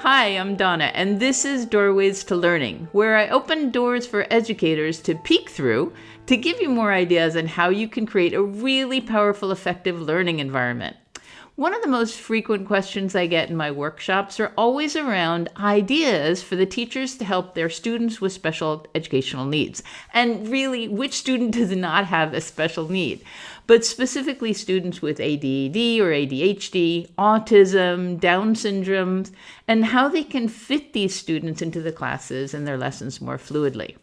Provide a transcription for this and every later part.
Hi, I'm Donna, and this is Doorways to Learning, where I open doors for educators to peek through to give you more ideas on how you can create a really powerful, effective learning environment. One of the most frequent questions I get in my workshops are always around ideas for the teachers to help their students with special educational needs. And really, which student does not have a special need? But specifically students with ADD or ADHD, autism, Down syndromes, and how they can fit these students into the classes and their lessons more fluidly.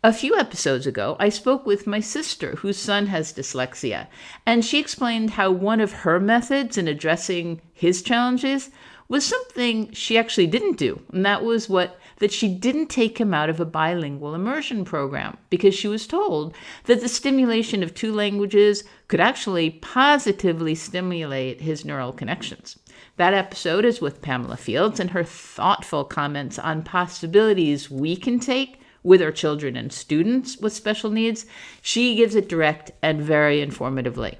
A few episodes ago, I spoke with my sister, whose son has dyslexia, and she explained how one of her methods in addressing his challenges was something she actually didn't do, and that she didn't take him out of a bilingual immersion program because she was told that the stimulation of two languages could actually positively stimulate his neural connections. That episode is with Pamela Fields and her thoughtful comments on possibilities we can take with our children and students with special needs. She gives it direct and very informatively.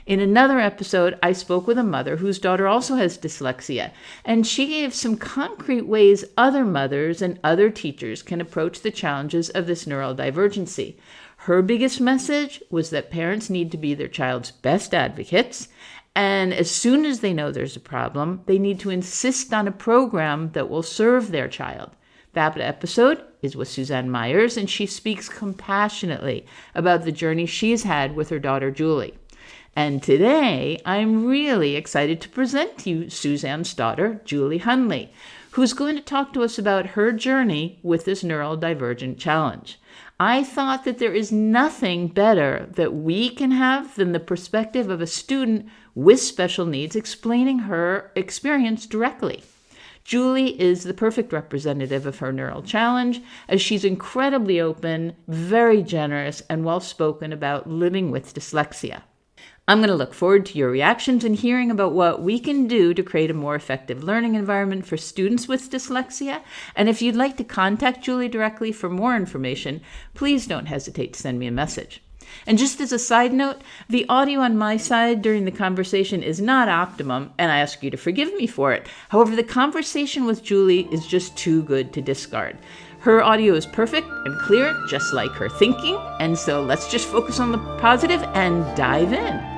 In another episode, I spoke with a mother whose daughter also has dyslexia, and she gave some concrete ways other mothers and other teachers can approach the challenges of this neurodivergency. Her biggest message was that parents need to be their child's best advocates, and as soon as they know there's a problem, they need to insist on a program that will serve their child. That episode is with Suzanne Myers, and she speaks compassionately about the journey she's had with her daughter, Julie. And today, I'm really excited to present to you Suzanne's daughter, Julie Hundley, who's going to talk to us about her journey with this neurodivergent challenge. I thought that there is nothing better that we can have than the perspective of a student with special needs explaining her experience directly. Julie is the perfect representative of her neural challenge, as she's incredibly open, very generous, and well-spoken about living with dyslexia. I'm going to look forward to your reactions and hearing about what we can do to create a more effective learning environment for students with dyslexia. And if you'd like to contact Julie directly for more information, please don't hesitate to send me a message. And just as a side note, the audio on my side during the conversation is not optimum, and I ask you to forgive me for it. However, the conversation with Julie is just too good to discard. Her audio is perfect and clear, just like her thinking, and so let's just focus on the positive and dive in.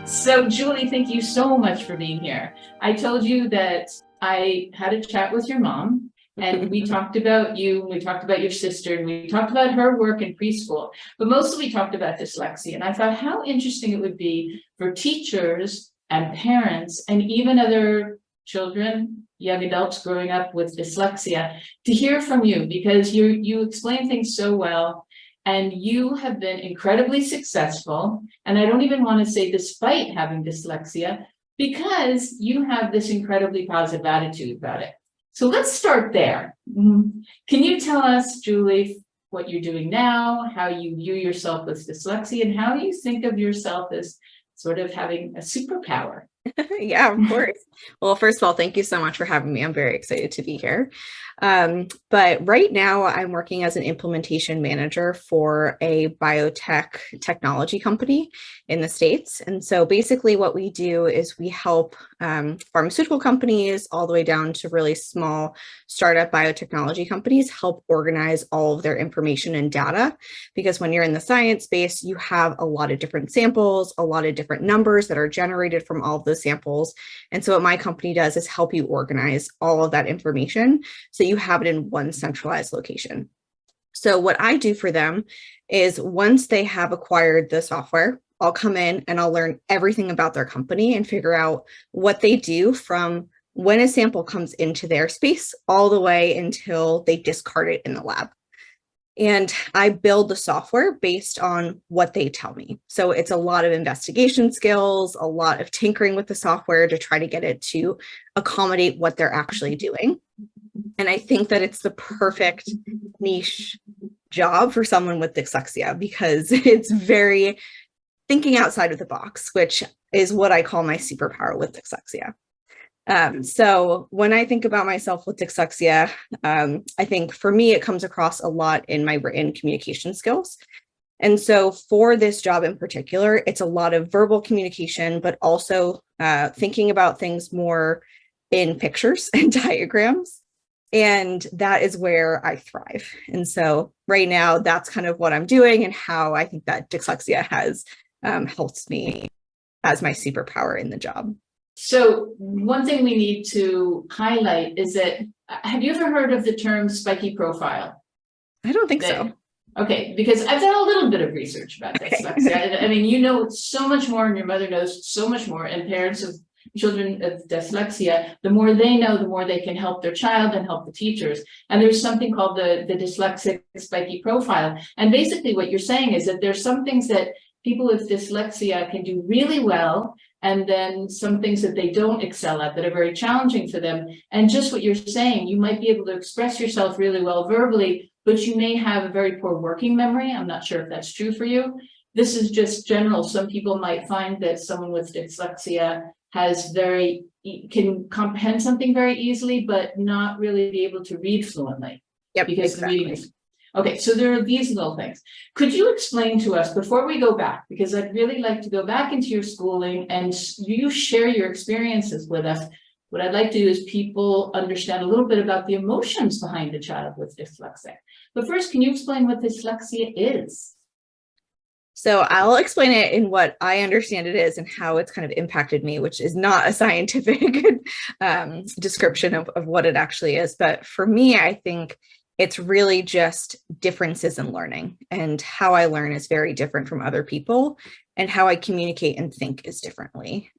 So, Julie, thank you so much for being here. I told you that I had a chat with your mom, and we talked about you, we talked about your sister, and we talked about her work in preschool, but mostly we talked about dyslexia. And I thought how interesting it would be for teachers and parents and even other children, young adults growing up with dyslexia, to hear from you, because you explain things so well. And you have been incredibly successful. And I don't even want to say despite having dyslexia, because you have this incredibly positive attitude about it. So let's start there. Can you tell us, Julie, what you're doing now, how you view yourself with dyslexia, and how you think of yourself as sort of having a superpower? Yeah, of course. Well, first of all, thank you so much for having me. I'm very excited to be here. But right now I'm working as an implementation manager for a biotech technology company in the States. And so basically what we do is we help pharmaceutical companies all the way down to really small startup biotechnology companies help organize all of their information and data. Because when you're in the science space, you have a lot of different samples, a lot of different numbers that are generated from all of those samples. And so what my company does is help you organize all of that information so you have it in one centralized location. So what I do for them is once they have acquired the software, I'll come in and I'll learn everything about their company and figure out what they do from when a sample comes into their space all the way until they discard it in the lab. And I build the software based on what they tell me. So it's a lot of investigation skills, a lot of tinkering with the software to try to get it to accommodate what they're actually doing. And I think that it's the perfect niche job for someone with dyslexia because it's very thinking outside of the box, which is what I call my superpower with dyslexia. So when I think about myself with dyslexia, I think for me, it comes across a lot in my written communication skills. And so for this job in particular, it's a lot of verbal communication, but also thinking about things more in pictures and diagrams. And that is where I thrive. And so right now, that's kind of what I'm doing and how I think that dyslexia has helped me as my superpower in the job. So one thing we need to highlight is that, have you ever heard of the term spiky profile? I don't think so. Okay, because I've done a little bit of research about dyslexia. I mean, you know so much more, and your mother knows so much more, and parents of children of dyslexia, the more they know, the more they can help their child and help the teachers. And there's something called the dyslexic spiky profile. And basically what you're saying is that there's some things that people with dyslexia can do really well, and then some things that they don't excel at that are very challenging for them. And just what you're saying, you might be able to express yourself really well verbally, but you may have a very poor working memory. I'm not sure if that's true for you. This is just general. Some people might find that someone with dyslexia can comprehend something very easily, but not really be able to read fluently. Yep, because exactly. the reading is. Okay, so there are these little things. Could you explain to us before we go back, because I'd really like to go back into your schooling and you share your experiences with us. What I'd like to do is people understand a little bit about the emotions behind a child with dyslexia. But first, can you explain what dyslexia is? So I'll explain it in what I understand it is and how it's kind of impacted me, which is not a scientific description of what it actually is. But for me, I think it's really just differences in learning, and how I learn is very different from other people, and how I communicate and think is differently.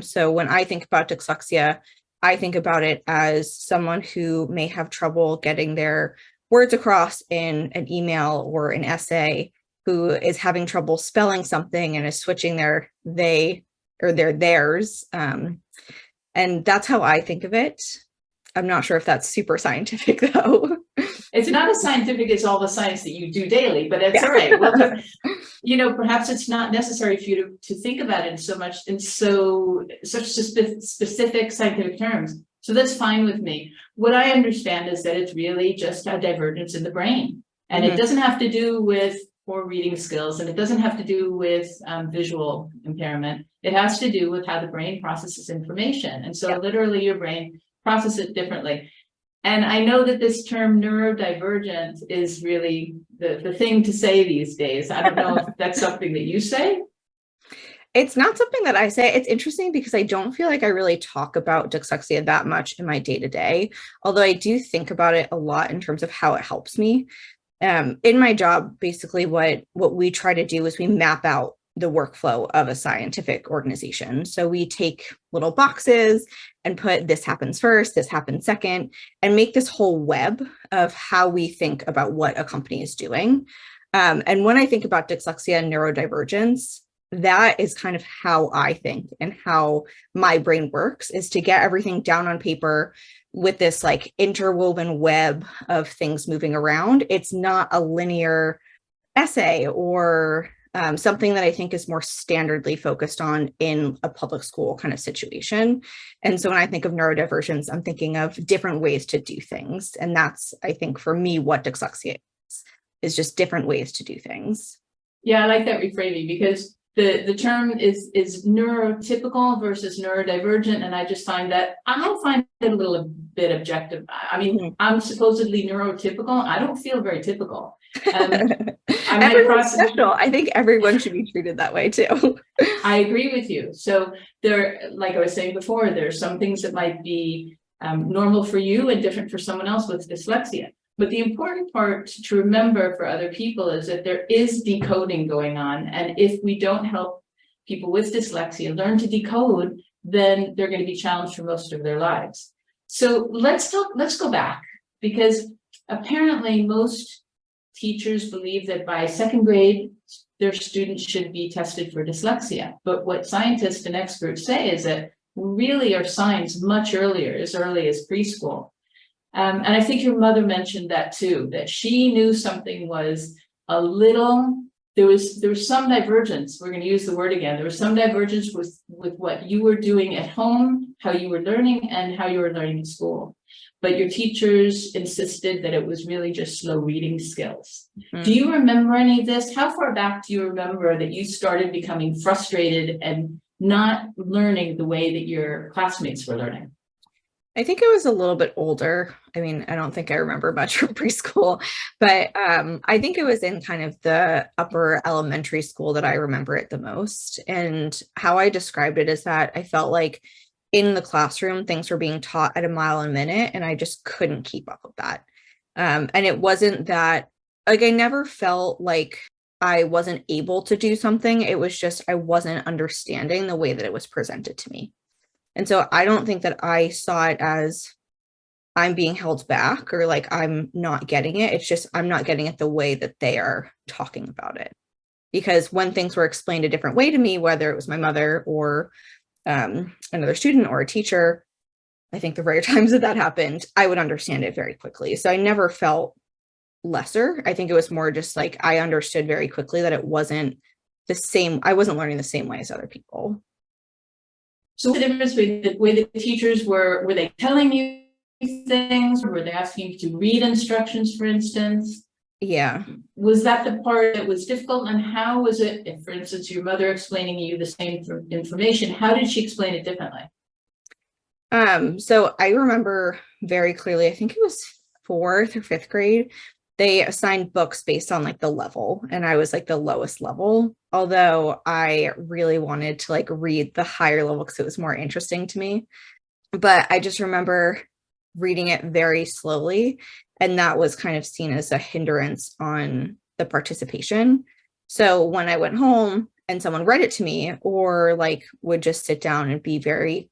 So when I think about dyslexia, I think about it as someone who may have trouble getting their words across in an email or an essay, who is having trouble spelling something and is switching their they or their theirs. And that's how I think of it. I'm not sure if that's super scientific though. It's not as scientific as all the science that you do daily, but it's all right. Well, perhaps it's not necessary for you to think about it in such specific scientific terms. So that's fine with me. What I understand is that it's really just a divergence in the brain, and it doesn't have to do with poor reading skills, and it doesn't have to do with visual impairment. It has to do with how the brain processes information. And so literally your brain processes it differently. And I know that this term neurodivergent is really the thing to say these days. I don't know if that's something that you say. It's not something that I say. It's interesting because I don't feel like I really talk about dyslexia that much in my day-to-day, although I do think about it a lot in terms of how it helps me. In my job, basically what we try to do is we map out the workflow of a scientific organization. So we take little boxes and put this happens first, this happens second, and make this whole web of how we think about what a company is doing. And when I think about dyslexia and neurodivergence, that is kind of how I think and how my brain works, is to get everything down on paper with this like interwoven web of things moving around. It's not a linear essay or something that I think is more standardly focused on in a public school kind of situation. And so when I think of neurodivergence, I'm thinking of different ways to do things. And that's, I think, for me, what dyslexia is just different ways to do things. Yeah, I like that reframing, because the term is neurotypical versus neurodivergent, and I just find it a little bit objective. I mean, I'm supposedly neurotypical. I don't feel very typical. Everyone's special. I think everyone should be treated that way too. I agree with you. So there, like I was saying before, there are some things that might be normal for you and different for someone else with dyslexia. But the important part to remember for other people is that there is decoding going on. And if we don't help people with dyslexia learn to decode, then they're going to be challenged for most of their lives. So let's go back, because apparently most teachers believe that by second grade, their students should be tested for dyslexia. But what scientists and experts say is that really are signs much earlier, as early as preschool. And I think your mother mentioned that too, that she knew something was a little, there was some divergence. We're going to use the word again. There was some divergence with what you were doing at home how you were learning and how you were learning in school. But your teachers insisted that it was really just slow reading skills. Do you remember any of this? How far back do you remember that you started becoming frustrated and not learning the way that your classmates were learning? I think I was a little bit older. I mean, I don't think I remember much from preschool, but I think it was in kind of the upper elementary school that I remember it the most. And how I described it is that I felt like in the classroom, things were being taught at a mile a minute, and I just couldn't keep up with that. And it wasn't that, like, I never felt like I wasn't able to do something. It was just I wasn't understanding the way that it was presented to me. And so I don't think that I saw it as I'm being held back or like I'm not getting it. It's just I'm not getting it the way that they are talking about it. Because when things were explained a different way to me, whether it was my mother or another student or a teacher, I think the rare times that happened, I would understand it very quickly. So I never felt lesser. I think it was more just like I understood very quickly that it wasn't the same. I wasn't learning the same way as other people. So the difference between the way the teachers were they telling you things, or were they asking you to read instructions, for instance? Yeah. Was that the part that was difficult? And how was it, if, for instance, your mother explaining you the same information, how did she explain it differently? So I remember very clearly, I think it was 4th or 5th grade, they assigned books based on like the level, and I was like the lowest level, although I really wanted to like read the higher level because it was more interesting to me. But I just remember reading it very slowly, and that was kind of seen as a hindrance on the participation. So when I went home and someone read it to me, or like would just sit down and be very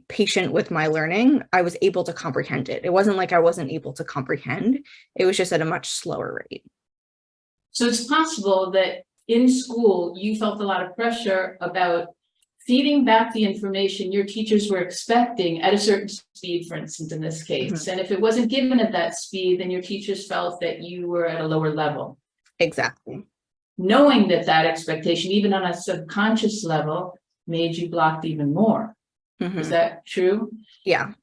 patient with my learning, I was able to comprehend it. It wasn't like I wasn't able to comprehend. It was just at a much slower rate. So it's possible that in school, you felt a lot of pressure about feeding back the information your teachers were expecting at a certain speed, for instance, in this case. Mm-hmm. And if it wasn't given at that speed, then your teachers felt that you were at a lower level. Exactly. Knowing that that expectation, even on a subconscious level, made you blocked even more. Mm-hmm. Is that true? Yeah.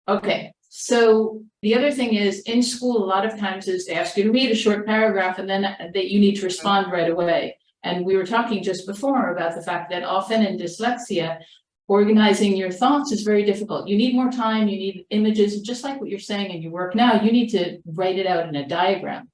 Okay. So the other thing is, in school, a lot of times is they ask you to read a short paragraph and then that you need to respond right away. And we were talking just before about the fact that often in dyslexia, organizing your thoughts is very difficult. You need more time, you need images, just like what you're saying in your work now, you need to write it out in a diagram.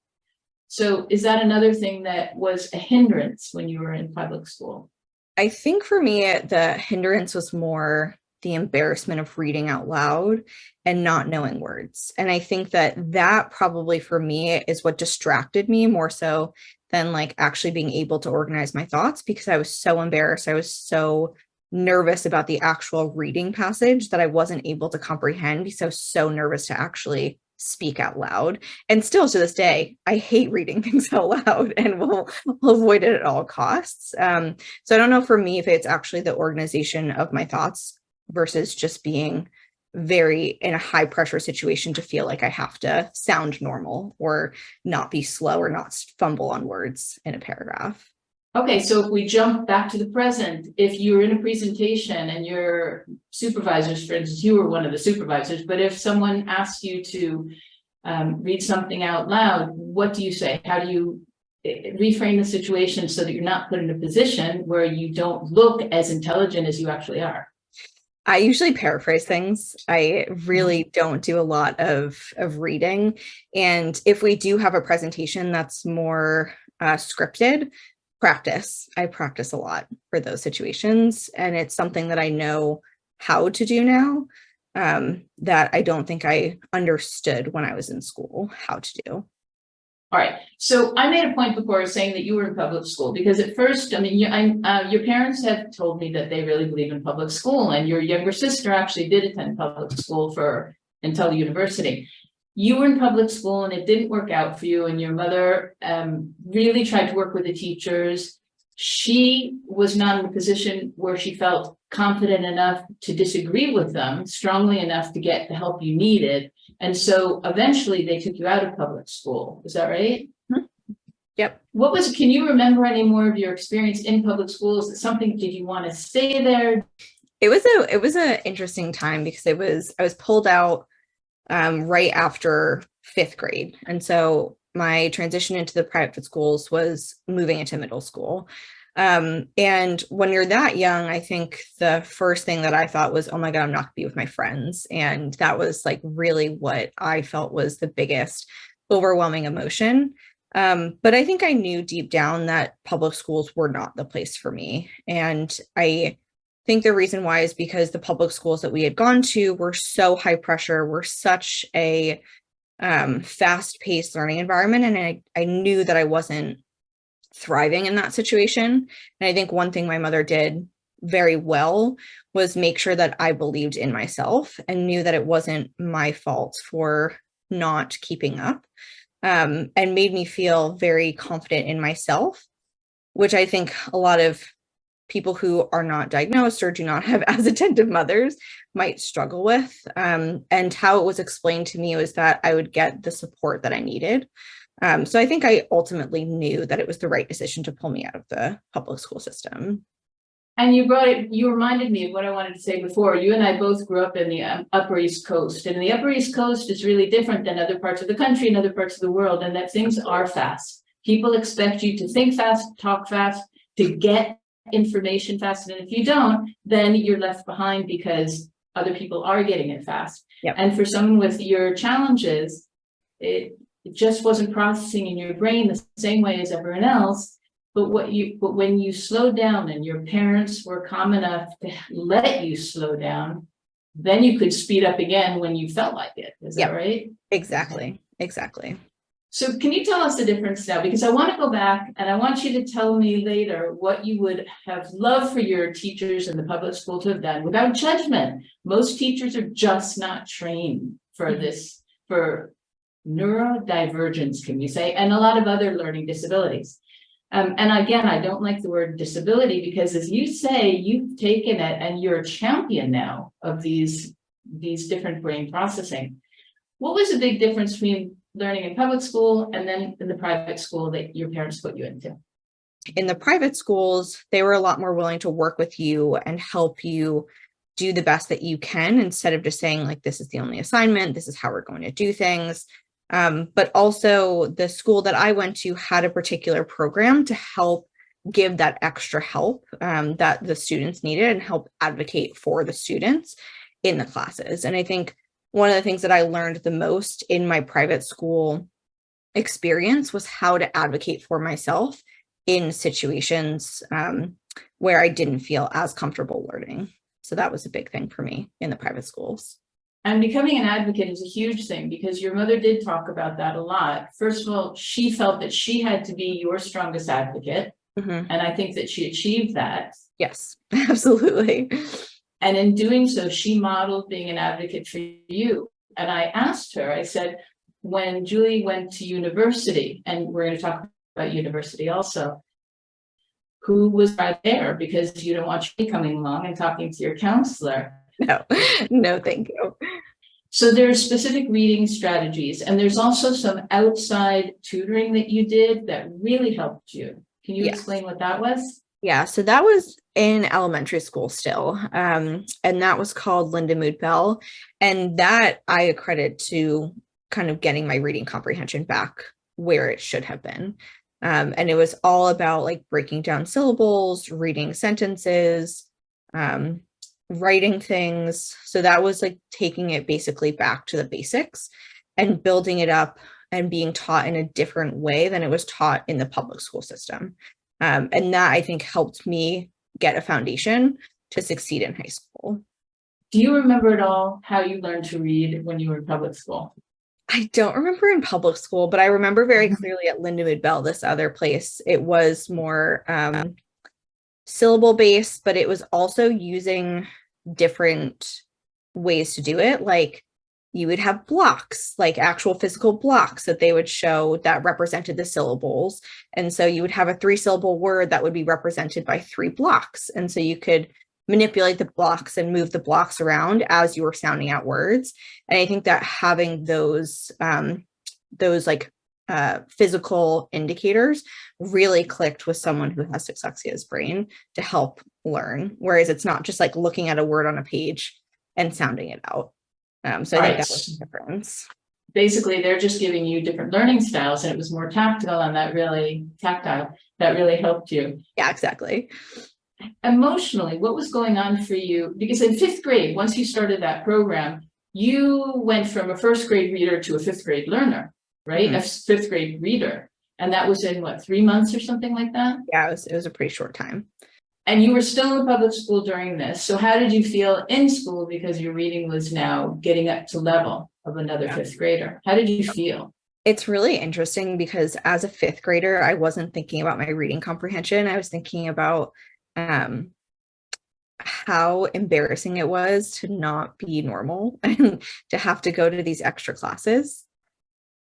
So is that another thing that was a hindrance when you were in public school? I think for me, the hindrance was more the embarrassment of reading out loud and not knowing words. And I think that probably for me is what distracted me more so than like actually being able to organize my thoughts, because I was so embarrassed. I was so nervous about the actual reading passage that I wasn't able to comprehend because I was so nervous to actually speak out loud. And still to this day, I hate reading things out loud and will avoid it at all costs. So I don't know for me if it's actually the organization of my thoughts versus just being very in a high pressure situation to feel like I have to sound normal or not be slow or not fumble on words in a paragraph. Okay, so if we jump back to the present, if you're in a presentation and your supervisors, for instance, you were one of the supervisors, but if someone asks you to read something out loud, what do you say? How do you reframe the situation so that you're not put in a position where you don't look as intelligent as you actually are? I usually paraphrase things. I really don't do a lot of reading. And if we do have a presentation that's more scripted, I practice a lot for those situations. And it's something that I know how to do now that I don't think I understood when I was in school how to do. All right. So I made a point before saying that you were in public school, because at first, I mean, your parents have told me that they really believe in public school, and your younger sister actually did attend public school until university. You were in public school and it didn't work out for you, and your mother really tried to work with the teachers. She was not in a position where she felt confident enough to disagree with them strongly enough to get the help you needed. And so eventually they took you out of public school. Is that right? Mm-hmm. Yep. Can you remember any more of your experience in public schools? Did you want to stay there? It was a interesting time because I was pulled out right after fifth grade. And so my transition into the private schools was moving into middle school. And when you're that young, I think the first thing that I thought was, oh my God, I'm not gonna be with my friends. And that was like really what I felt was the biggest overwhelming emotion. But I think I knew deep down that public schools were not the place for me. And I think the reason why is because the public schools that we had gone to were so high pressure, were such a fast-paced learning environment. And I knew that I wasn't thriving in that situation. And I think one thing my mother did very well was make sure that I believed in myself and knew that it wasn't my fault for not keeping up, and made me feel very confident in myself, which I think a lot of people who are not diagnosed or do not have as attentive mothers might struggle with. And how it was explained to me was that I would get the support that I needed. So I think I ultimately knew that it was the right decision to pull me out of the public school system. And you reminded me of what I wanted to say before. You and I both grew up in the Upper East Coast, and the Upper East Coast is really different than other parts of the country and other parts of the world, and that things are fast. People expect you to think fast, talk fast, to get information fast, and if you don't, then you're left behind because other people are getting it fast. Yep. And for someone with your challenges, it just wasn't processing in your brain the same way as everyone else. But when you slowed down and your parents were calm enough to let you slow down, then you could speed up again when you felt like it. Is that right? Exactly. Exactly. So can you tell us the difference now? Because I want to go back and I want you to tell me later what you would have loved for your teachers in the public school to have done without judgment. Most teachers are just not trained for this, for neurodivergence, can you say, and a lot of other learning disabilities. And again, I don't like the word disability because, as you say, you've taken it and you're a champion now of these different brain processing. What was the big difference between learning in public school and then in the private school that your parents put you into? In the private schools, they were a lot more willing to work with you and help you do the best that you can, instead of just saying, like, this is the only assignment, this is how we're going to do things. But also the school that I went to had a particular program to help give that extra help that the students needed and help advocate for the students in the classes. And I think one of the things that I learned the most in my private school experience was how to advocate for myself in situations where I didn't feel as comfortable learning. So that was a big thing for me in the private schools. And becoming an advocate is a huge thing because your mother did talk about that a lot. First of all, she felt that she had to be your strongest advocate. And I think that she achieved that. Yes, absolutely. And in doing so, she modeled being an advocate for you. And I asked her, I said, when Julie went to university, and we're going to talk about university also, who was right there? Because you don't want me coming along and talking to your counselor. No, thank you. So there are specific reading strategies, and there's also some outside tutoring that you did that really helped you. Can you explain what that was? Yeah, so that was in elementary school still, and that was called Linda Mood Bell, and that I accredit to kind of getting my reading comprehension back where it should have been. And it was all about like breaking down syllables, reading sentences, writing things. So that was like taking it basically back to the basics and building it up and being taught in a different way than it was taught in the public school system. And that, I think, helped me get a foundation to succeed in high school. Do you remember at all how you learned to read when you were in public school? I don't remember in public school, but I remember very clearly at Linda Mood Bell, this other place. It was more syllable based, but it was also using different ways to do it. Like you would have blocks, like actual physical blocks that they would show that represented the syllables. And so you would have a 3-syllable word that would be represented by 3 blocks. And so you could manipulate the blocks and move the blocks around as you were sounding out words. And I think that having those like physical indicators really clicked with someone who has dyslexia's brain to help learn, whereas it's not just like looking at a word on a page and sounding it out. So I think that was the difference. Basically, they're just giving you different learning styles, and it was more tactile, and that really helped you. Yeah, exactly. Emotionally, what was going on for you? Because in fifth grade, once you started that program, you went from a first grade reader to a fifth grade learner, right? A fifth grade reader. And that was in what, 3 months or something like that? Yeah, it was a pretty short time. And you were still in public school during this. So how did you feel in school, because your reading was now getting up to level of another fifth grader? How did you feel? It's really interesting because as a fifth grader, I wasn't thinking about my reading comprehension. I was thinking about how embarrassing it was to not be normal and to have to go to these extra classes.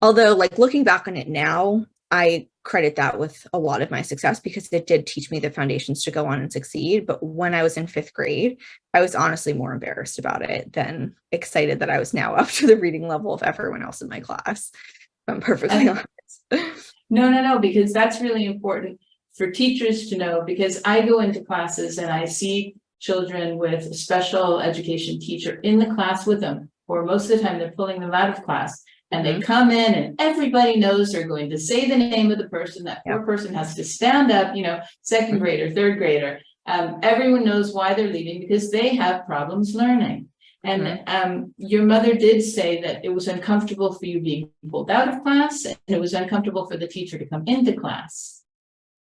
Although, like, looking back on it now, I credit that with a lot of my success because it did teach me the foundations to go on and succeed. But when I was in fifth grade, I was honestly more embarrassed about it than excited that I was now up to the reading level of everyone else in my class. If I'm perfectly honest. No, because that's really important for teachers to know, because I go into classes and I see children with a special education teacher in the class with them, or most of the time they're pulling them out of class. And they come in and everybody knows they're going to say the name of the person. That poor person has to stand up, second grader, third grader. Everyone knows why they're leaving because they have problems learning. And your mother did say that it was uncomfortable for you being pulled out of class, and it was uncomfortable for the teacher to come into class.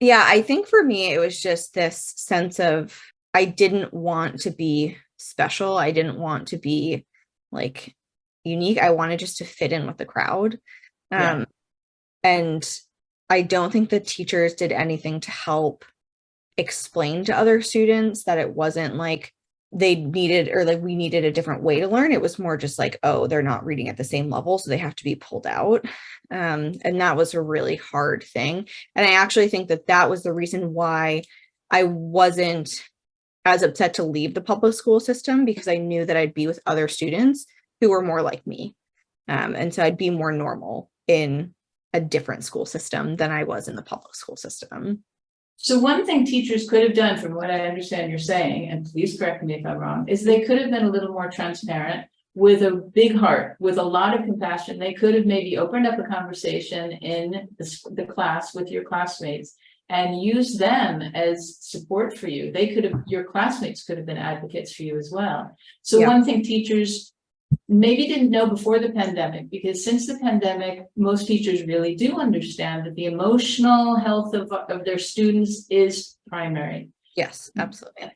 Yeah, I think for me, it was just this sense of I didn't want to be special. I didn't want to be like unique. I wanted just to fit in with the crowd. And I don't think the teachers did anything to help explain to other students that it wasn't like they needed or like we needed a different way to learn. It was more just like, oh, they're not reading at the same level, so they have to be pulled out. And that was a really hard thing. And I actually think that that was the reason why I wasn't as upset to leave the public school system, because I knew that I'd be with other students who were more like me. And so I'd be more normal in a different school system than I was in the public school system. So one thing teachers could have done, from what I understand you're saying, and please correct me if I'm wrong, is they could have been a little more transparent with a big heart, with a lot of compassion. They could have maybe opened up a conversation in the class with your classmates and use them as support for you. Your classmates could have been advocates for you as well. So one thing teachers maybe didn't know before the pandemic, because since the pandemic, most teachers really do understand that the emotional health of their students is primary. Yes, absolutely.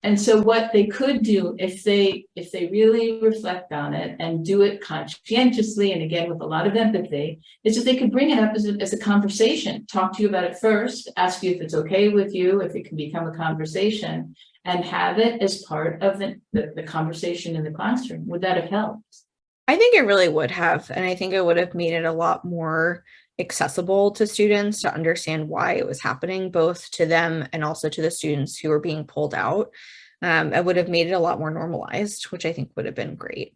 And so what they could do, if they really reflect on it and do it conscientiously, and again with a lot of empathy, is that they could bring it up as a conversation, talk to you about it first, ask you if it's okay with you, if it can become a conversation, and have it as part of the conversation in the classroom. Would that have helped? I think it really would have. And I think it would have made it a lot more accessible to students to understand why it was happening, both to them and also to the students who were being pulled out. It would have made it a lot more normalized, which I think would have been great.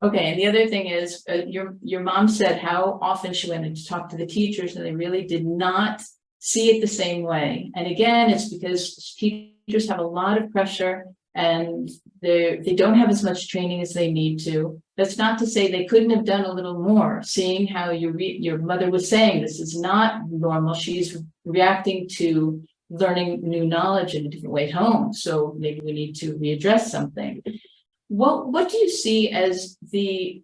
Okay, and the other thing is, your mom said how often she went in to talk to the teachers, and they really did not see it the same way. And again, it's because teachers have a lot of pressure and they don't have as much training as they need to. That's not to say they couldn't have done a little more, seeing how your mother was saying this is not normal. She's reacting to learning new knowledge in a different way at home. So maybe we need to readdress something. What do you see as the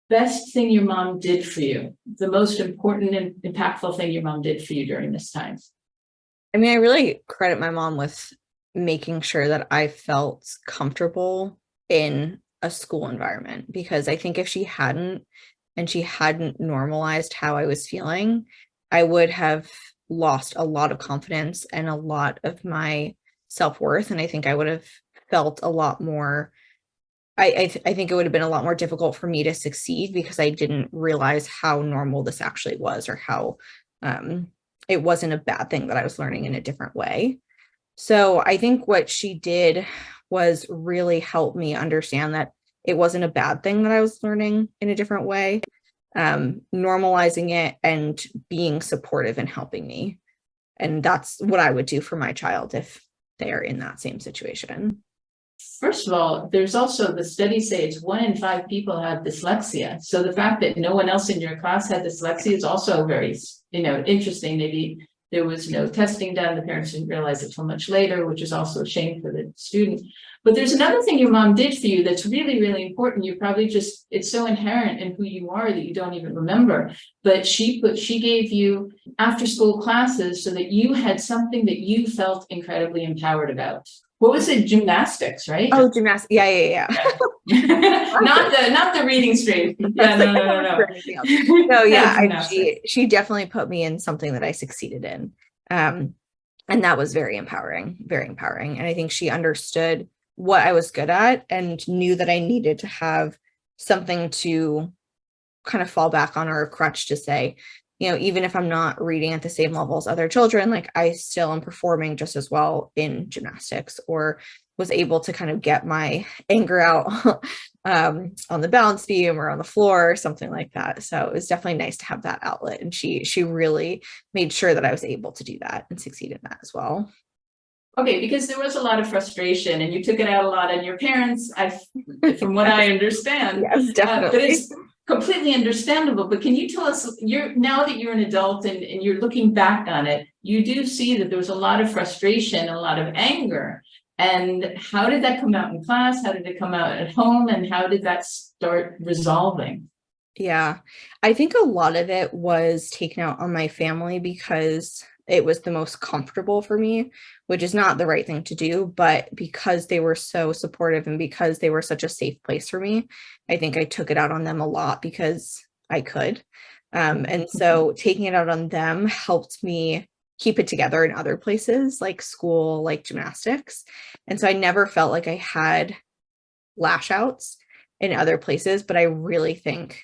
best thing your mom did for you? The most important and impactful thing your mom did for you during this time? I mean, I really credit my mom with making sure that I felt comfortable in a school environment, because I think if she hadn't normalized how I was feeling, I would have lost a lot of confidence and a lot of my self-worth. And I think I would have felt a lot more, I think it would have been a lot more difficult for me to succeed, because I didn't realize how normal this actually was, or how it wasn't a bad thing that I was learning in a different way. So I think what she did was really help me understand that it wasn't a bad thing that I was learning in a different way, normalizing it and being supportive and helping me. And that's what I would do for my child if they are in that same situation. First of all, there's also the studies say it's 1 in 5 people have dyslexia. So the fact that no one else in your class had dyslexia is also very, interesting. Maybe there was no testing done. The parents didn't realize it till much later, which is also a shame for the student. But there's another thing your mom did for you that's really, really important. You probably it's so inherent in who you are that you don't even remember. But she gave you after school classes so that you had something that you felt incredibly empowered about. What was it? Gymnastics, right? Oh, gymnastics. Yeah. not the reading stream. Yeah, no. No, yeah, she definitely put me in something that I succeeded in. And that was very empowering. And I think she understood what I was good at and knew that I needed to have something to kind of fall back on, or a crutch to say, even if I'm not reading at the same level as other children, like I still am performing just as well in gymnastics, or was able to kind of get my anger out on the balance beam or on the floor or something like that. So it was definitely nice to have that outlet. And she really made sure that I was able to do that and succeed in that as well. Okay, because there was a lot of frustration and you took it out a lot on your parents, from what I understand. Yes, definitely. But it's completely understandable. But can you tell us, now that you're an adult and you're looking back on it, you do see that there was a lot of frustration, a lot of anger. And how did that come out in class? How did it come out at home? And how did that start resolving? Yeah, I think a lot of it was taken out on my family because it was the most comfortable for me, which is not the right thing to do, but because they were so supportive and because they were such a safe place for me, I think I took it out on them a lot because I could. And so taking it out on them helped me keep it together in other places like school, like gymnastics. And so I never felt like I had lash outs in other places, but I really think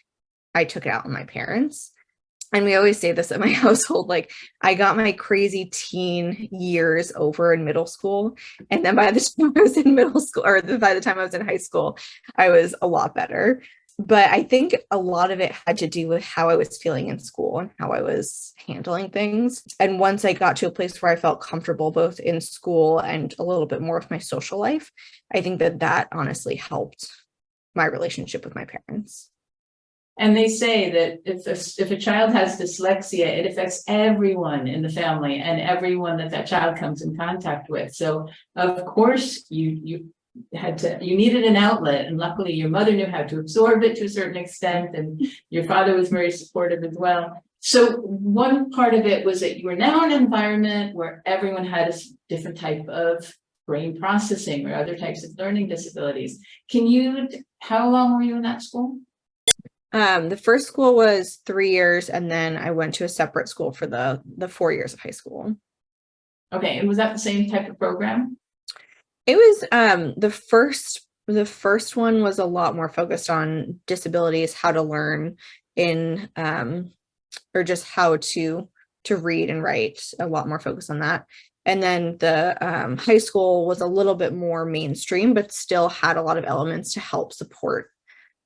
I took it out on my parents. And we always say this at my household, like I got my crazy teen years over in middle school. And then by the time I was in middle school, or by the time I was in high school, I was a lot better. But I think a lot of it had to do with how I was feeling in school and how I was handling things. And once I got to a place where I felt comfortable both in school and a little bit more with my social life, I think that honestly helped my relationship with my parents. And they say that if a child has dyslexia, it affects everyone in the family and everyone that child comes in contact with. So of course you needed an outlet, and luckily your mother knew how to absorb it to a certain extent, and your father was very supportive as well. So one part of it was that you were now in an environment where everyone had a different type of brain processing or other types of learning disabilities. How long were you in that school? The first school was 3 years, and then I went to a separate school for the 4 years of high school. Okay, and was that the same type of program? It was the first one was a lot more focused on disabilities, how to learn in or just how to read and write, a lot more focus on that. And then the high school was a little bit more mainstream, but still had a lot of elements to help support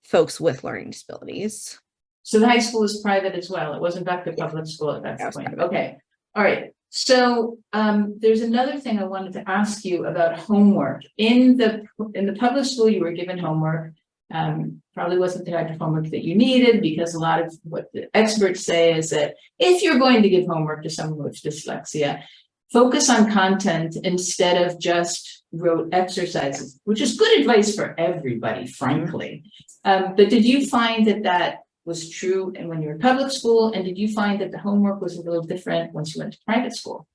folks with learning disabilities. So the high school was private as well. It wasn't back to public school at that point. Okay. All right. So there's another thing I wanted to ask you about homework. In the public school, you were given homework. Probably wasn't the type of homework that you needed, because a lot of what the experts say is that if you're going to give homework to someone with dyslexia, focus on content instead of just rote exercises, which is good advice for everybody, frankly. But did you find that was true and when you were in public school? And did you find that the homework was a little different once you went to private school?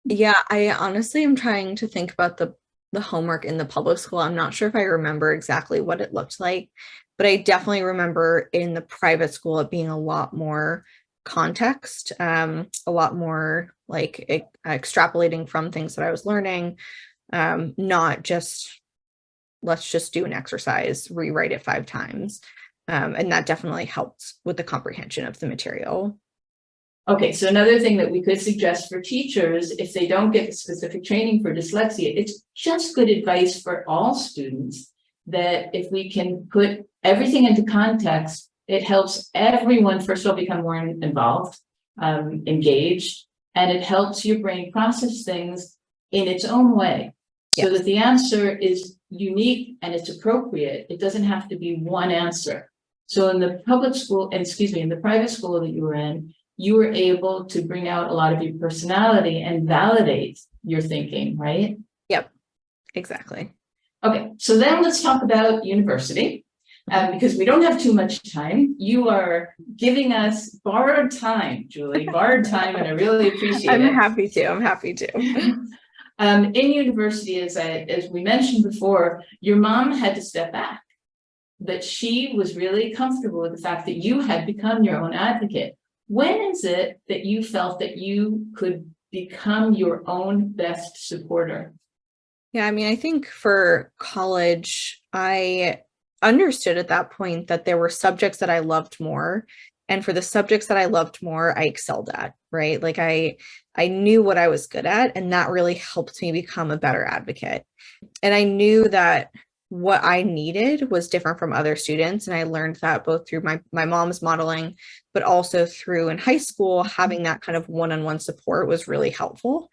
Yeah, I honestly am trying to think about the homework in the public school. I'm not sure if I remember exactly what it looked like, but I definitely remember in the private school it being a lot more context, a lot more like extrapolating from things that I was learning, not just let's just do an exercise, rewrite it 5 times. And that definitely helped with the comprehension of the material. Okay, so another thing that we could suggest for teachers, if they don't get specific training for dyslexia, it's just good advice for all students that if we can put everything into context, it helps everyone, first of all, become more involved, engaged, and it helps your brain process things in its own way. so Yes. that the answer is unique and it's appropriate. It doesn't have to be one answer. So in the public school, and excuse me, in the private school that you were in, you were able to bring out a lot of your personality and validate your thinking, right? Yep, exactly. Okay, so then let's talk about university. Because we don't have too much time. You are giving us borrowed time, Julie, borrowed time, and I really appreciate it. I'm happy to. I'm happy to. In university, as we mentioned before, your mom had to step back, that she was really comfortable with the fact that you had become your own advocate. When is it that you felt that you could become your own best supporter? Yeah, I mean, I think for college, I understood at that point that there were subjects that I loved more. And for the subjects that I loved more, I excelled at, right? Like I knew what I was good at, and that really helped me become a better advocate. And I knew that what I needed was different from other students. And I learned that both through my mom's modeling, but also through in high school, having that kind of one-on-one support was really helpful.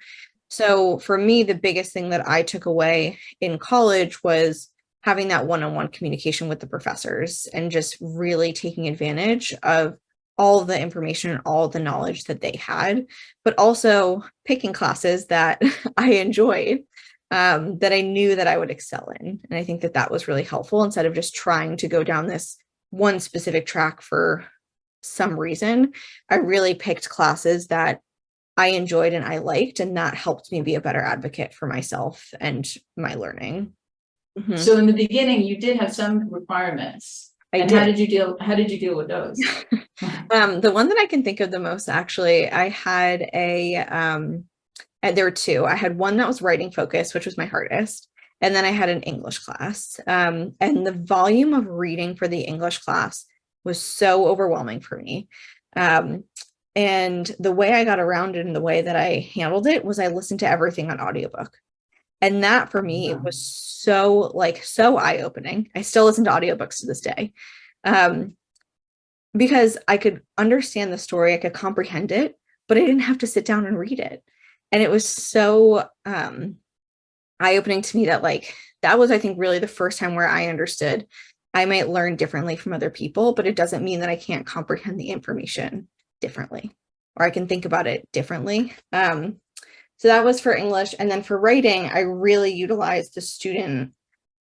So for me, the biggest thing that I took away in college was having that one-on-one communication with the professors and just really taking advantage of all the information and all the knowledge that they had, but also picking classes that I enjoyed, that I knew that I would excel in. And I think that that was really helpful instead of just trying to go down this one specific track for some reason. I really picked classes that I enjoyed and I liked, and that helped me be a better advocate for myself and my learning. Mm-hmm. So in the beginning, you did have some requirements. And how did you deal with those? The one that I can think of the most, actually, I had there were two. I had one that was writing focused, which was my hardest. And then I had an English class. And the volume of reading for the English class was so overwhelming for me. And the way I got around it and the way that I handled it was I listened to everything on audiobook. And that for me was so eye-opening. I still listen to audiobooks to this day. Because I could understand the story, I could comprehend it, but I didn't have to sit down and read it. And it was so eye-opening to me that that was, I think, really the first time where I understood I might learn differently from other people, but it doesn't mean that I can't comprehend the information differently, or I can think about it differently. So that was for English. And then for writing, I really utilized the student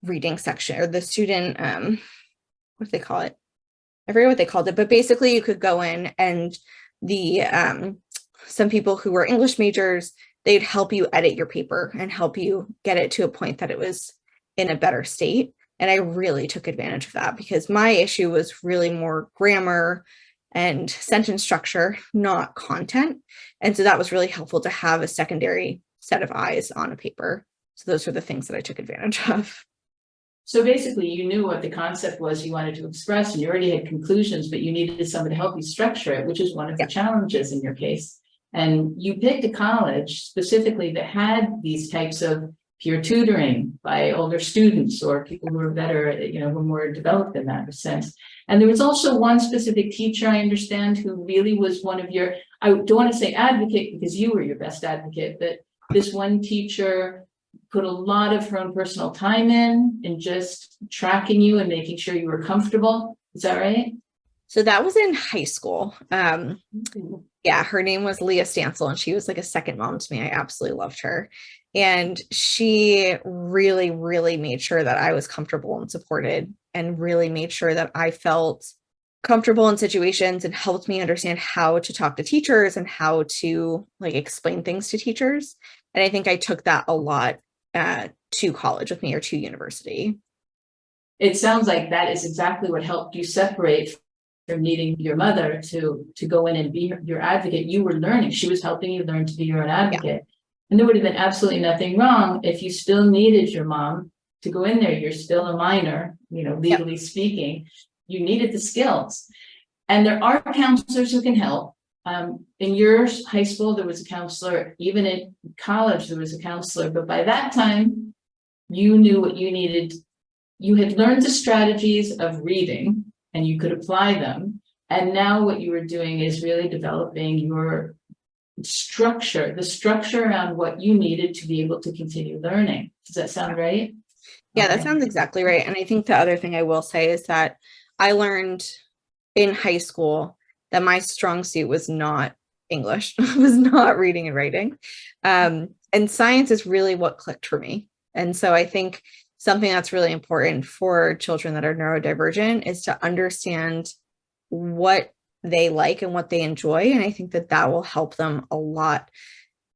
reading section, or the student, what do they call it? I forget what they called it, but basically you could go in and some people who were English majors, they'd help you edit your paper and help you get it to a point that it was in a better state. And I really took advantage of that because my issue was really more grammar and sentence structure, not content. And so that was really helpful to have a secondary set of eyes on a paper. So those were the things that I took advantage of. So basically you knew what the concept was you wanted to express, and you already had conclusions, but you needed someone to help you structure it, which is one of the challenges in your case. And you picked a college specifically that had these types of peer tutoring by older students or people who were better, who were more developed in that sense. And there was also one specific teacher, I understand, who really was one of your, I don't want to say advocate because you were your best advocate, but this one teacher put a lot of her own personal time in just tracking you and making sure you were comfortable. Is that right? So that was in high school. Yeah, her name was Leah Stansel, and she was like a second mom to me. I absolutely loved her. And she really, really made sure that I was comfortable and supported, and really made sure that I felt comfortable in situations and helped me understand how to talk to teachers and how to explain things to teachers. And I think I took that a lot to college with me, or to university. It sounds like that is exactly what helped you separate from needing your mother to go in and be your advocate. You were learning. She was helping you learn to be your own advocate. Yeah. And there would have been absolutely nothing wrong if you still needed your mom to go in there. You're still a minor, legally speaking. You needed the skills. And there are counselors who can help. In your high school, there was a counselor. Even in college, there was a counselor. But by that time, you knew what you needed. You had learned the strategies of reading, and you could apply them. And now what you were doing is really developing your structure, the structure around what you needed to be able to continue learning. Does that sound right? Yeah, Okay. that sounds exactly right. And I think the other thing I will say is that I learned in high school that my strong suit was not English, was not reading and writing. And science is really what clicked for me. And so I think something that's really important for children that are neurodivergent is to understand what they like and what they enjoy. And I think that that will help them a lot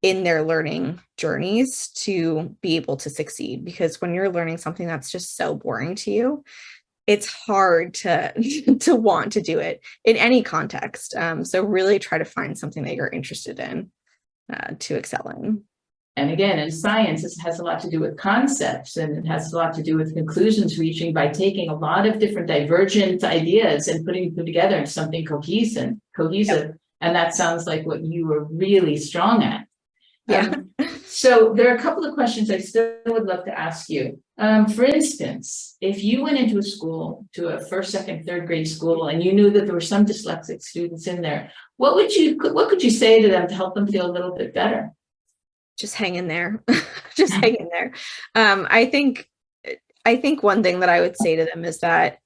in their learning journeys to be able to succeed. Because when you're learning something that's just so boring to you, it's hard to to want to do it in any context. So really try to find something that you're interested in to excel in. And again, in science, this has a lot to do with concepts, and it has a lot to do with conclusions reaching by taking a lot of different divergent ideas and putting them together in something cohesive. Yep. And that sounds like what you were really strong at. Yeah. So there are a couple of questions I still would love to ask you. For instance, if you went into a school, to a first, second, third grade school, and you knew that there were some dyslexic students in there, what could you say to them to help them feel a little bit better? Just hang in there. Just hang in there. I think one thing that I would say to them is that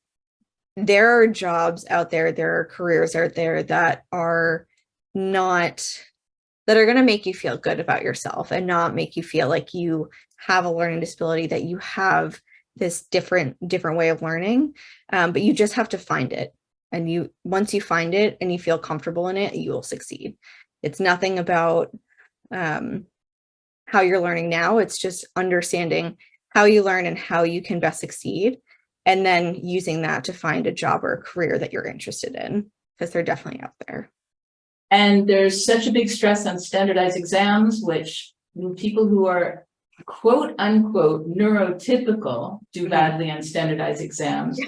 there are jobs out there, there are careers out there that are going to make you feel good about yourself and not make you feel like you have a learning disability, that you have this different way of learning. But you just have to find it. And once you find it and you feel comfortable in it, you will succeed. It's nothing about how you're learning now. It's just understanding how you learn and how you can best succeed, and then using that to find a job or a career that you're interested in, because they're definitely out there. And there's such a big stress on standardized exams, which people who are quote unquote neurotypical do badly on standardized exams.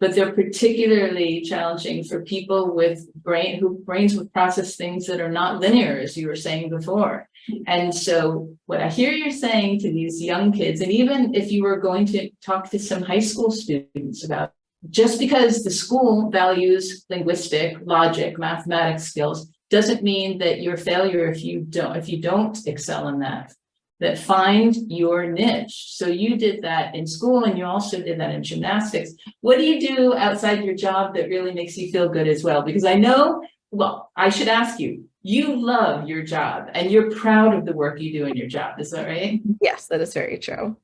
But they're particularly challenging for people with brains would process things that are not linear, as you were saying before. And so what I hear you're saying to these young kids, and even if you were going to talk to some high school students about, just because the school values linguistic, logic, mathematics skills, doesn't mean that you're a failure if you don't excel in that. That find your niche. So you did that in school, and you also did that in gymnastics. What do you do outside your job that really makes you feel good as well? Because I know, well, I should ask you, you love your job and you're proud of the work you do in your job. Is that right? Yes, that is very true.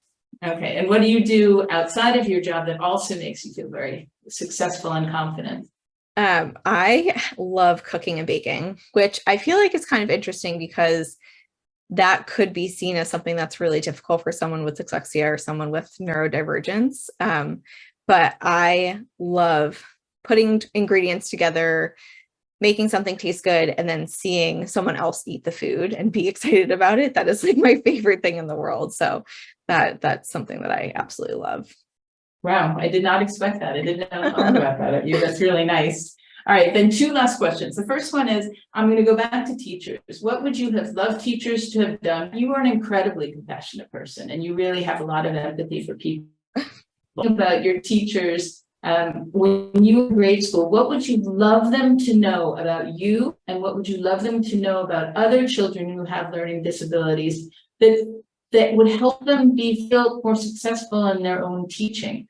Okay. And what do you do outside of your job that also makes you feel very successful and confident? I love cooking and baking, which I feel like is kind of interesting because that could be seen as something that's really difficult for someone with dyslexia or someone with neurodivergence. But I love putting ingredients together, making something taste good, and then seeing someone else eat the food and be excited about it. That is like my favorite thing in the world. So that's something that I absolutely love. Wow, I did not expect that. I didn't know about that of you. That's really nice. All right, then two last questions. The first one is, I'm going to go back to teachers. What would you have loved teachers to have done? You are an incredibly compassionate person, and you really have a lot of empathy for people. About your teachers, when you were in grade school, what would you love them to know about you, and what would you love them to know about other children who have learning disabilities that would help them feel more successful in their own teaching?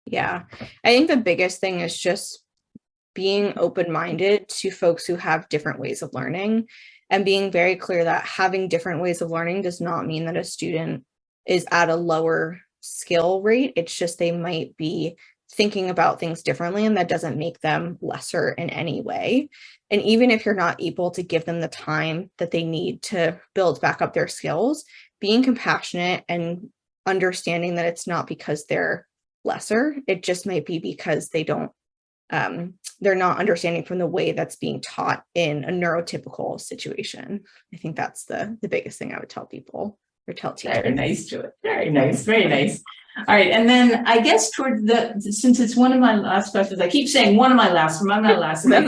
Yeah, I think the biggest thing is just being open-minded to folks who have different ways of learning, and being very clear that having different ways of learning does not mean that a student is at a lower skill rate. It's just they might be thinking about things differently, and that doesn't make them lesser in any way. And even if you're not able to give them the time that they need to build back up their skills, being compassionate and understanding that it's not because they're lesser, it just might be because they're not understanding from the way that's being taught in a neurotypical situation. I think that's the biggest thing I would tell people or tell teachers. Very nice, Julie. Very nice. Very nice. All right. And then I guess since it's one of my last questions, I keep saying one of my last, I'm not last, but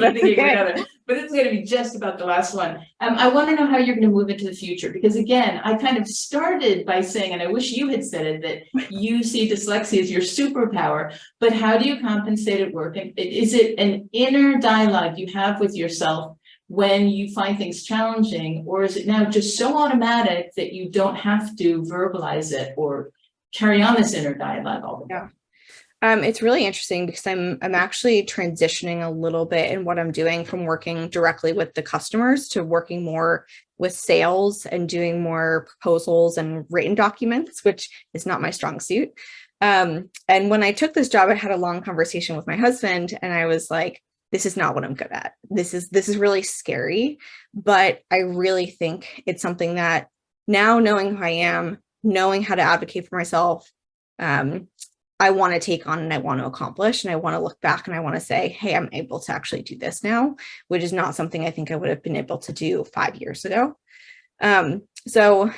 it's going to be just about the last one. I want to know how you're going to move into the future, because again, I kind of started by saying, and I wish you had said it, that you see dyslexia as your superpower, but how do you compensate at work? And is it an inner dialogue you have with yourself when you find things challenging, or is it now just so automatic that you don't have to verbalize it or carry on this inner dialogue all the time? It's really interesting because I'm actually transitioning a little bit in what I'm doing from working directly with the customers to working more with sales and doing more proposals and written documents, which is not my strong suit. And when I took this job, I had a long conversation with my husband, and I was like, this is not what I'm good at. This is really scary, but I really think it's something that now, knowing who I am, knowing how to advocate for myself, I want to take on and I want to accomplish, and I want to look back and I want to say, hey, I'm able to actually do this now, which is not something I think I would have been able to do 5 years ago. So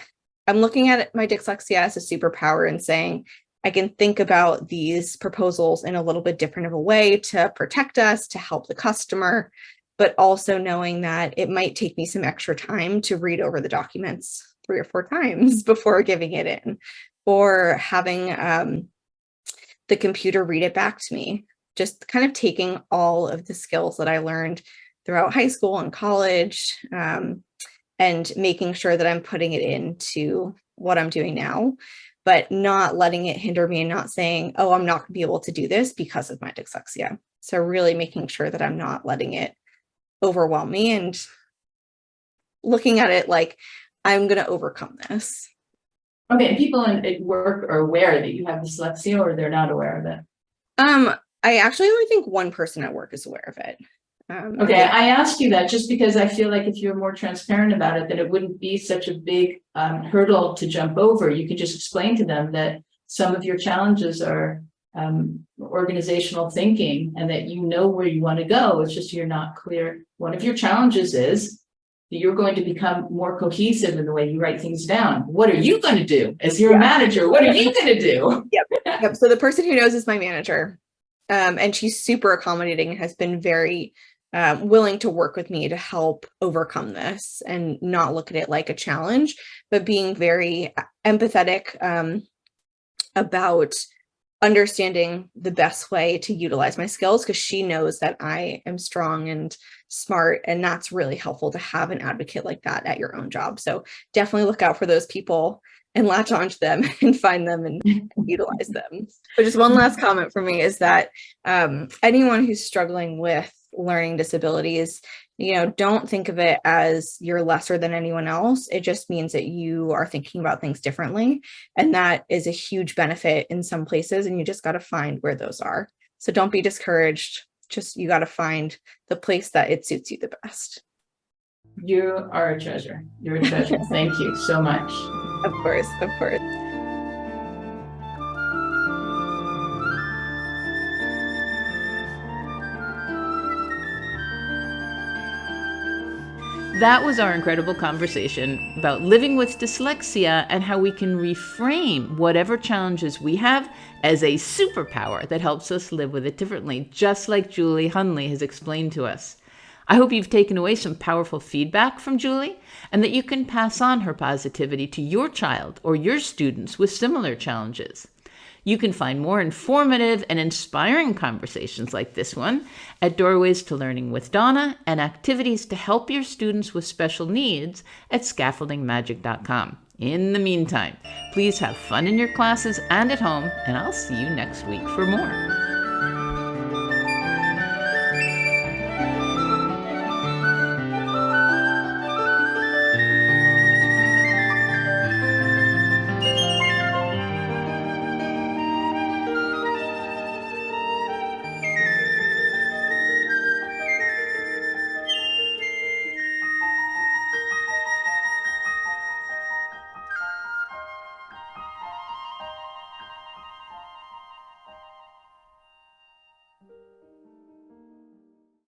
I'm looking at my dyslexia as a superpower and saying, I can think about these proposals in a little bit different of a way to protect us, to help the customer, but also knowing that it might take me some extra time to read over the documents 3 or 4 times before giving it in, or having the computer read it back to me. Just kind of taking all of the skills that I learned throughout high school and college, and making sure that I'm putting it into what I'm doing now, but not letting it hinder me and not saying, oh, I'm not going to be able to do this because of my dyslexia. So really making sure that I'm not letting it overwhelm me and looking at it like I'm going to overcome this. Okay, and people at work are aware that you have dyslexia, or they're not aware of it? I actually only think one person at work is aware of it. Okay, I asked you that just because I feel like if you're more transparent about it, then it wouldn't be such a big hurdle to jump over. You could just explain to them that some of your challenges are organizational thinking, and that you know where you want to go. It's just you're not clear. One of your challenges is that you're going to become more cohesive in the way you write things down. What are you going to do as your manager? What are you going to do? Yep. So the person who knows is my manager, and she's super accommodating and has been very willing to work with me to help overcome this and not look at it like a challenge, but being very empathetic about understanding the best way to utilize my skills, because she knows that I am strong and smart, and that's really helpful to have an advocate like that at your own job. So definitely look out for those people and latch onto them and find them and utilize them. But just one last comment for me is that anyone who's struggling with learning disabilities, don't think of it as you're lesser than anyone else. It just means that you are thinking about things differently. And that is a huge benefit in some places. And you just got to find where those are. So don't be discouraged. Just, you got to find the place that it suits you the best. You are a treasure. You're a treasure. Thank you so much. Of course, of course. That was our incredible conversation about living with dyslexia and how we can reframe whatever challenges we have as a superpower that helps us live with it differently, just like Julie Hundley has explained to us. I hope you've taken away some powerful feedback from Julie, and that you can pass on her positivity to your child or your students with similar challenges. You can find more informative and inspiring conversations like this one at Doorways to Learning with Donna, and activities to help your students with special needs at scaffoldingmagic.com. In the meantime, please have fun in your classes and at home, and I'll see you next week for more.